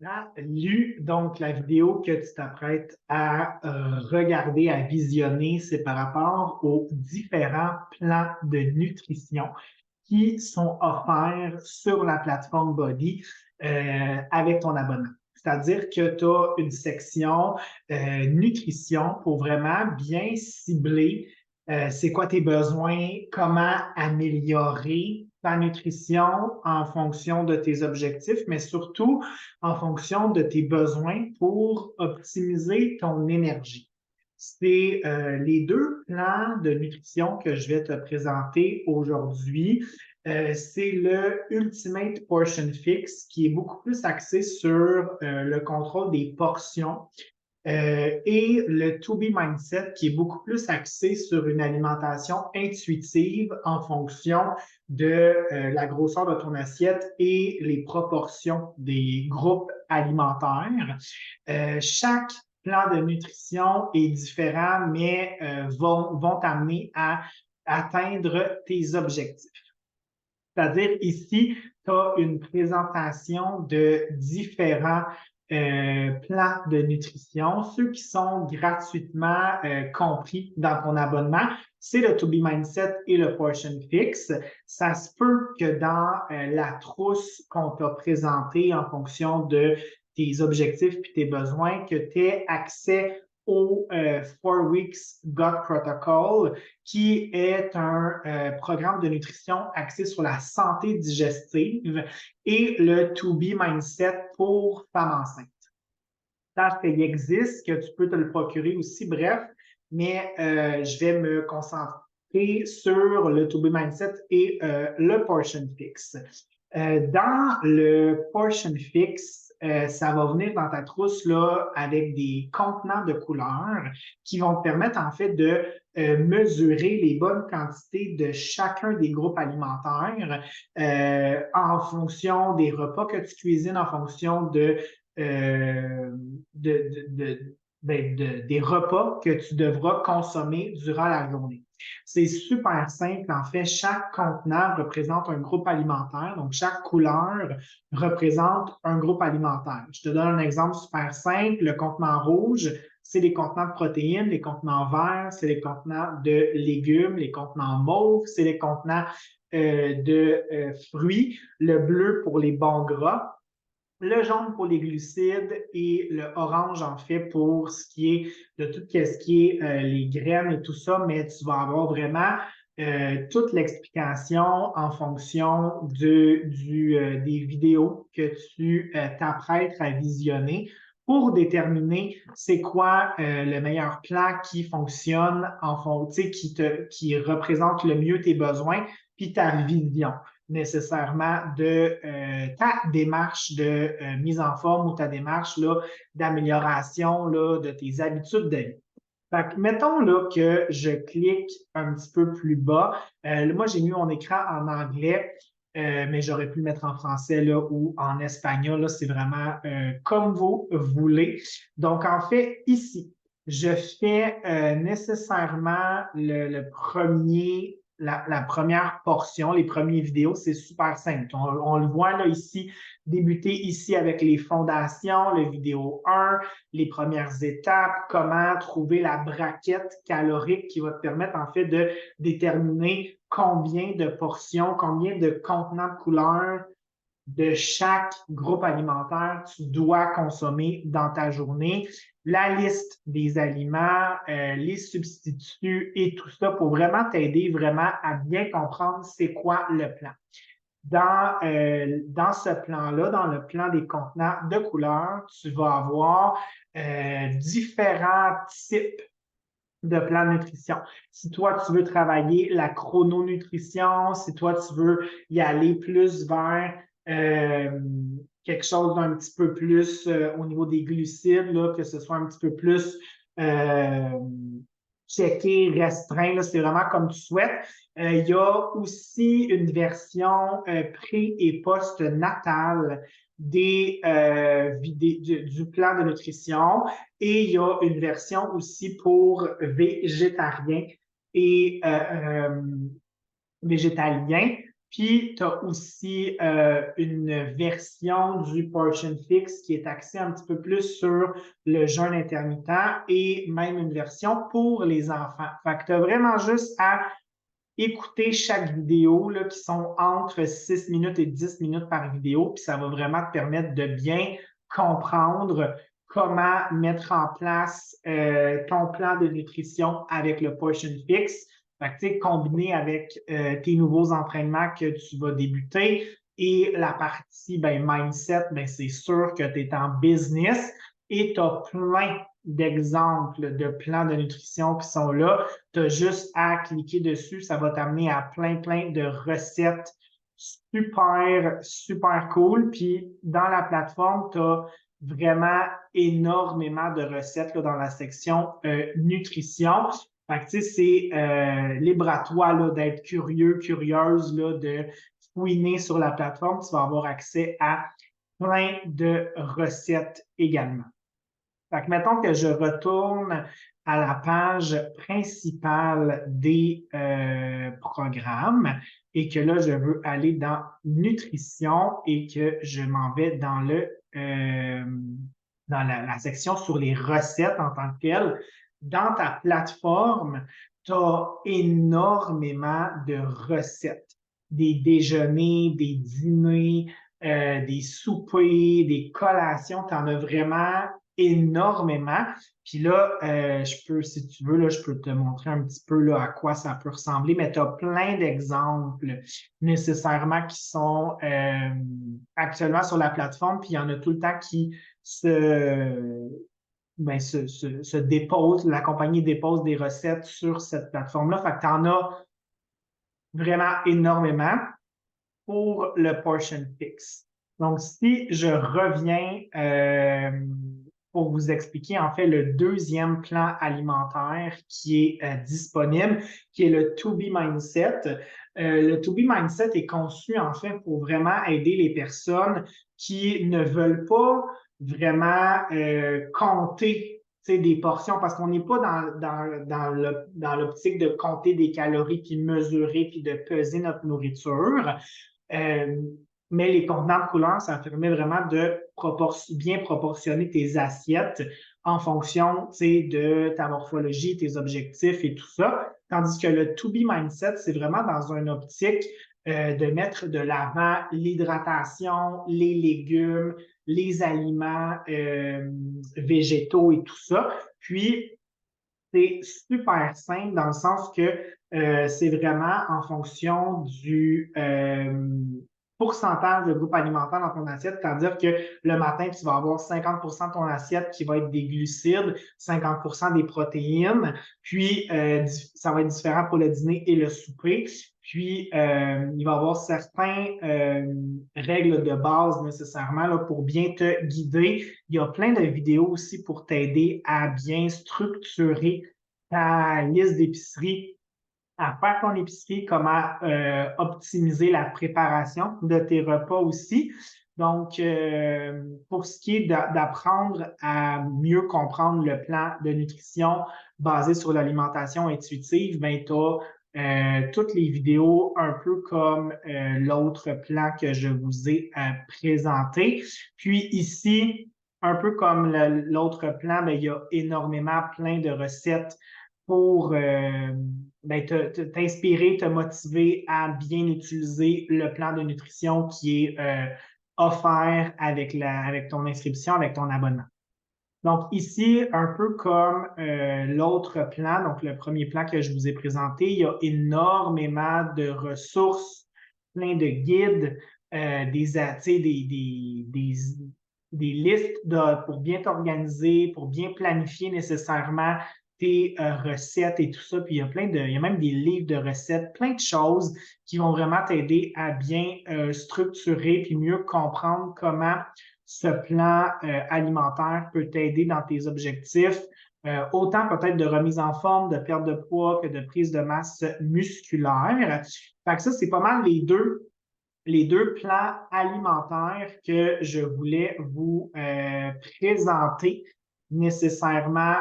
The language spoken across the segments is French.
Salut! Donc, la vidéo que tu t'apprêtes à regarder, à visionner, c'est par rapport aux différents plans de nutrition qui sont offerts sur la plateforme Body avec ton abonnement. C'est-à-dire que tu as une section nutrition pour vraiment bien cibler c'est quoi tes besoins, comment améliorer ta nutrition en fonction de tes objectifs, mais surtout en fonction de tes besoins pour optimiser ton énergie. C'est les deux plans de nutrition que je vais te présenter aujourd'hui. C'est le Ultimate Portion Fix qui est beaucoup plus axé sur le contrôle des portions et le To Be Mindset qui est beaucoup plus axé sur une alimentation intuitive en fonction de la grosseur de ton assiette et les proportions des groupes alimentaires. Chaque plan de nutrition est différent, mais vont t'amener à atteindre tes objectifs. C'est-à-dire ici, tu as une présentation de différents plans de nutrition, ceux qui sont gratuitement compris dans ton abonnement. C'est le To Be Mindset et le Portion Fix. Ça se peut que dans la trousse qu'on t'a présentée en fonction de tes objectifs et tes besoins, que tu aies accès au 4 Weeks Gut Protocol, qui est un programme de nutrition axé sur la santé digestive et le To Be Mindset pour femmes enceintes. Sache qu'il existe, que tu peux te le procurer aussi, bref, mais je vais me concentrer sur le To Be Mindset et le Portion Fix. Dans le Portion Fix, ça va venir dans ta trousse là, avec des contenants de couleurs qui vont te permettre en fait de mesurer les bonnes quantités de chacun des groupes alimentaires en fonction des repas que tu cuisines, en fonction des repas que tu devras consommer durant la journée. C'est super simple. En fait, chaque contenant représente un groupe alimentaire. Donc, chaque couleur représente un groupe alimentaire. Je te donne un exemple super simple. Le contenant rouge, c'est les contenants de protéines. Les contenants verts, c'est les contenants de légumes. Les contenants mauves, c'est les contenants de fruits. Le bleu pour les bons gras. Le jaune pour les glucides et le orange, en fait, pour ce qui est de tout ce qui est les graines et tout ça, mais tu vas avoir vraiment toute l'explication en fonction des vidéos que tu t'apprêtes à visionner pour déterminer c'est quoi le meilleur plan qui fonctionne en fonction, qui représente le mieux tes besoins puis ta vision nécessairement de ta démarche de mise en forme ou ta démarche d'amélioration de tes habitudes de vie. Fait que, mettons là, que je clique un petit peu plus bas. Moi, j'ai mis mon écran en anglais, mais j'aurais pu le mettre en français là, ou en espagnol. Là, c'est vraiment comme vous voulez. Donc, en fait, ici, je fais nécessairement le premier la première portion, les premières vidéos, c'est super simple. On le voit là ici, débuter ici avec les fondations, le vidéo 1, les premières étapes, comment trouver la braquette calorique qui va te permettre en fait de déterminer combien de portions, combien de contenants de couleurs de chaque groupe alimentaire tu dois consommer dans ta journée, la liste des aliments, les substituts et tout ça pour vraiment t'aider vraiment à bien comprendre c'est quoi le plan. Dans ce plan-là, dans le plan des contenants de couleurs, tu vas avoir différents types de plan de nutrition. Si toi, tu veux travailler la chrononutrition, si toi, tu veux y aller plus vers quelque chose d'un petit peu plus au niveau des glucides, là, que ce soit un petit peu plus checké, restreint, c'est vraiment comme tu souhaites. Il y a aussi une version pré- et post-natale du plan de nutrition et il y a une version aussi pour végétariens et végétaliens. Puis, tu as aussi une version du Portion Fix qui est axée un petit peu plus sur le jeûne intermittent et même une version pour les enfants. Fait que tu as vraiment juste à écouter chaque vidéo là, qui sont entre 6 minutes et 10 minutes par vidéo, puis ça va vraiment te permettre de bien comprendre comment mettre en place ton plan de nutrition avec le Portion Fix. Fait que, tu sais, combiné avec tes nouveaux entraînements que tu vas débuter et la partie mindset, c'est sûr que tu es en business et tu as plein d'exemples de plans de nutrition qui sont là. Tu as juste à cliquer dessus, ça va t'amener à plein de recettes super, super cool. Puis dans la plateforme, tu as vraiment énormément de recettes là, dans la section nutrition. Fait que, tu sais, c'est libre à toi là, d'être curieux, curieuse, là, de fouiner sur la plateforme. Tu vas avoir accès à plein de recettes également. Fait que mettons que je retourne à la page principale des programmes et que là, je veux aller dans nutrition et que je m'en vais dans dans la section sur les recettes en tant que telles. Dans ta plateforme, tu as énormément de recettes. Des déjeuners, des dîners, des soupers, des collations. Tu en as vraiment énormément. Puis là, si tu veux, là, je peux te montrer un petit peu là, à quoi ça peut ressembler, mais tu as plein d'exemples nécessairement qui sont actuellement sur la plateforme, puis il y en a tout le temps qui se déposent, la compagnie dépose des recettes sur cette plateforme-là. Fait que tu en as vraiment énormément pour le Portion Fix. Donc, si je reviens pour vous expliquer en fait le deuxième plan alimentaire qui est disponible, qui est le To Be Mindset. Le To Be Mindset est conçu en fait pour vraiment aider les personnes qui ne veulent pas vraiment compter des portions parce qu'on n'est pas dans l'optique de compter des calories, puis mesurer, puis de peser notre nourriture. Mais les contenants de couleurs, ça permet vraiment de bien proportionner tes assiettes en fonction de ta morphologie, tes objectifs et tout ça. Tandis que le To Be Mindset, c'est vraiment dans une optique de mettre de l'avant l'hydratation, les légumes, les aliments végétaux et tout ça. Puis, c'est super simple dans le sens que c'est vraiment en fonction du pourcentage de groupe alimentaire dans ton assiette, c'est-à-dire que le matin, tu vas avoir 50 de ton assiette qui va être des glucides, 50 des protéines, puis ça va être différent pour le dîner et le souper. Puis, il va y avoir certaines règles de base nécessairement là, pour bien te guider. Il y a plein de vidéos aussi pour t'aider à bien structurer ta liste d'épicerie, à faire ton épicerie, comment optimiser la préparation de tes repas aussi. Donc, pour ce qui est d'apprendre à mieux comprendre le plan de nutrition basé sur l'alimentation intuitive, tu as toutes les vidéos un peu comme l'autre plan que je vous ai présenté. Puis ici, un peu comme l'autre plan, il y a énormément plein de recettes pour t'inspirer, te motiver à bien utiliser le plan de nutrition qui est offert avec ton inscription, avec ton abonnement. Donc ici, un peu comme l'autre plan, donc le premier plan que je vous ai présenté, il y a énormément de ressources, plein de guides, des listes pour bien t'organiser, pour bien planifier nécessairement tes recettes et tout ça. Puis il y a même des livres de recettes, plein de choses qui vont vraiment t'aider à bien structurer puis mieux comprendre comment ce plan alimentaire peut t'aider dans tes objectifs, autant peut-être de remise en forme, de perte de poids que de prise de masse musculaire. Fait que ça, c'est pas mal les deux plans alimentaires que je voulais vous présenter nécessairement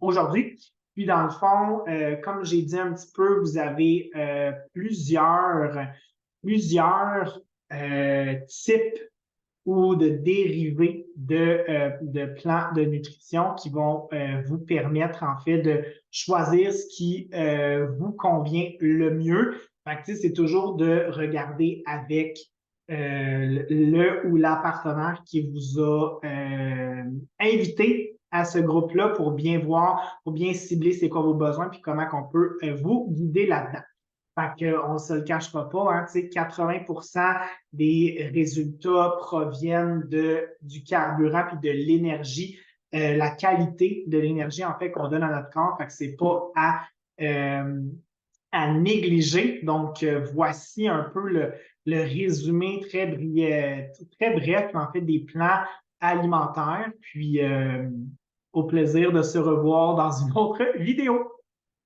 aujourd'hui. Puis, dans le fond, comme j'ai dit un petit peu, vous avez plusieurs types ou de dérivés de plans de nutrition qui vont vous permettre, en fait, de choisir ce qui vous convient le mieux. Fait que, tu sais, c'est toujours de regarder avec le ou la partenaire qui vous a invité à ce groupe-là pour bien voir, pour bien cibler c'est quoi vos besoins puis comment on peut vous guider là-dedans. Fait qu'on ne se le cachera pas, hein, tu sais, 80% des résultats proviennent du carburant puis de l'énergie, la qualité de l'énergie en fait qu'on donne à notre corps. Fait que c'est pas euh, à négliger. Donc, voici un peu le résumé très bref, en fait, des plans alimentaires. Puis, au plaisir de se revoir dans une autre vidéo.